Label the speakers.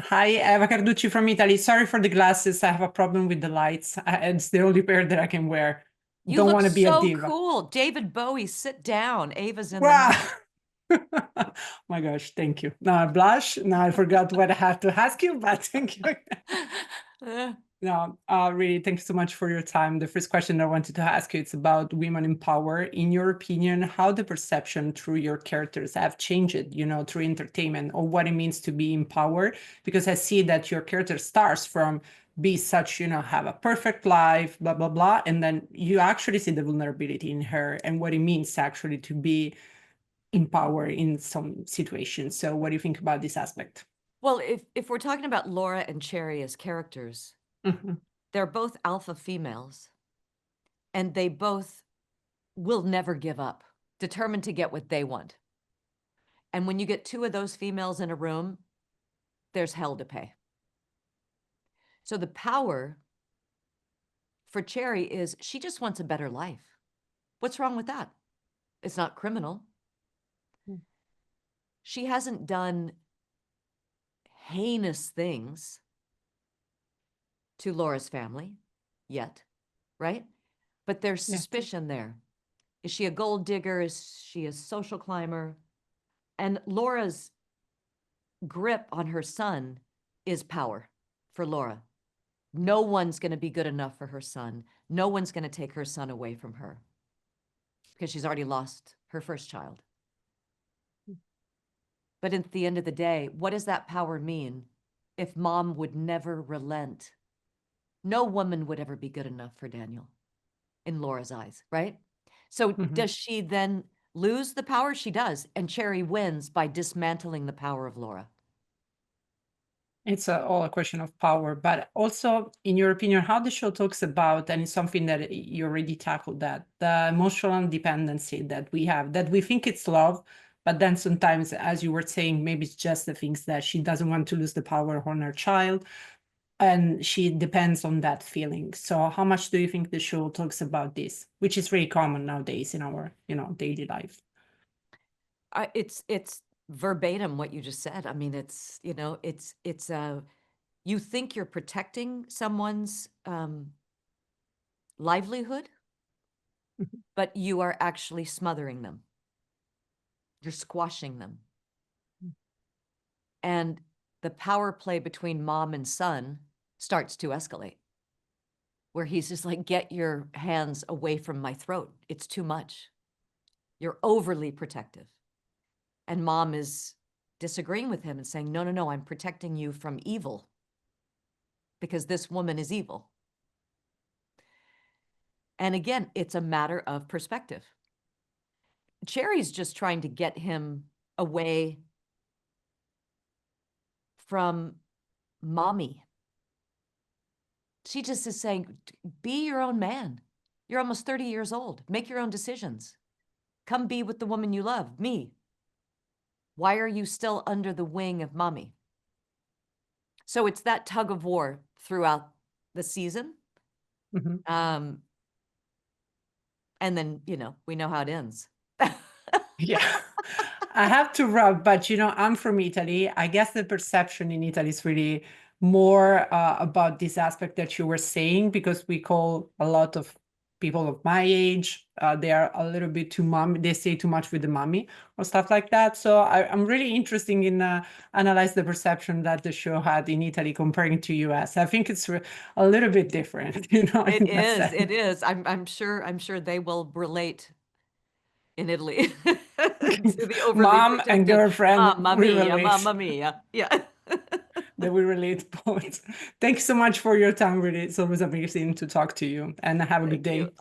Speaker 1: Hi, Eva Carducci from Italy. Sorry for the glasses. I have a problem with the lights. It's the only pair that I can wear.
Speaker 2: You
Speaker 1: Don't
Speaker 2: look
Speaker 1: want to be a
Speaker 2: so
Speaker 1: diva.
Speaker 2: cool. David Bowie, sit down. Ava's in the
Speaker 1: Wow.
Speaker 2: house.
Speaker 1: My gosh, thank you. Now I blush. Now I forgot what I had to ask you, but thank you.
Speaker 2: Uh,
Speaker 1: No, really, thank you so much for your time. The first question I wanted to ask you, it's about women in power. In your opinion, how the perception through your characters have changed, through entertainment or what it means to be in power? Because I see that your character starts from be such, have a perfect life, blah, blah, blah. And then you actually see the vulnerability in her and what it means actually to be in power in some situations. So what do you think about this aspect?
Speaker 2: well, if we're talking about Laura and Cherry as characters,
Speaker 1: Mhm.
Speaker 2: they're both alpha females, and they both will never give up, determined to get what they want. And when you get two of those females in a room, there's hell to pay. So the power for Cherry is she just wants a better life. What's wrong with that? It's not criminal. She hasn't done heinous things to Laura's family yet, right? But there's
Speaker 1: Yeah.
Speaker 2: suspicion there. Is she a gold digger? Is she a social climber? And Laura's grip on her son is power for Laura. No one's going to be good enough for her son. No one's going to take her son away from her because she's already lost her first child. But at the end of the day, what does that power mean if mom would never relent? No woman would ever be good enough for Daniel in Laura's eyes, right? So
Speaker 1: Mhm.
Speaker 2: does she then lose the power? She does. And Cherry wins by dismantling the power of Laura.
Speaker 1: It's all a question of power, but also, in your opinion, how the show talks about, and it's something that you already tackled, that the emotional dependency that we have, that we think it's love, but then sometimes, as you were saying, maybe it's just the things that she doesn't want to lose the power on her child, and she depends on that feeling. So, how much do you think the show talks about this, which is very common nowadays in our, daily life?
Speaker 2: It's verbatim what you just said. I mean, it's you think you're protecting someone's livelihood, but you are actually smothering them. You're squashing them. And the power play between mom and son starts to escalate, where he's just like, get your hands away from my throat. It's too much. You're overly protective. And mom is disagreeing with him and saying, no, no, no, I'm protecting you from evil because this woman is evil. And again, it's a matter of perspective. Cherry's just trying to get him away from mommy. She just is saying, be your own man. You're almost 30 years old. Make your own decisions. Come be with the woman you love, me. Why are you still under the wing of mommy? So it's that tug of war throughout the season.
Speaker 1: Mhm.
Speaker 2: Um, and then, we know how it ends.
Speaker 1: Yeah. I have to rub, but I'm from Italy. I guess the perception in Italy is really more about this aspect that you were saying, because we call a lot of people of my age, they are a little bit too mommy, they say too much with the mommy or stuff like that. So I'm really interested in analyze the perception that the show had in Italy comparing to US. I think it's a little bit different,
Speaker 2: It
Speaker 1: in that
Speaker 2: is,
Speaker 1: sense.
Speaker 2: it is. I'm sure they will relate in Italy to the overly
Speaker 1: Mom and
Speaker 2: protective
Speaker 1: girlfriend,
Speaker 2: mamma
Speaker 1: we
Speaker 2: mia,
Speaker 1: relate.
Speaker 2: mamma mia. Yeah.
Speaker 1: That we relate both. Thanks so much for your time. Really, it's always amazing to talk to you, and have a good
Speaker 2: Thank you.
Speaker 1: day.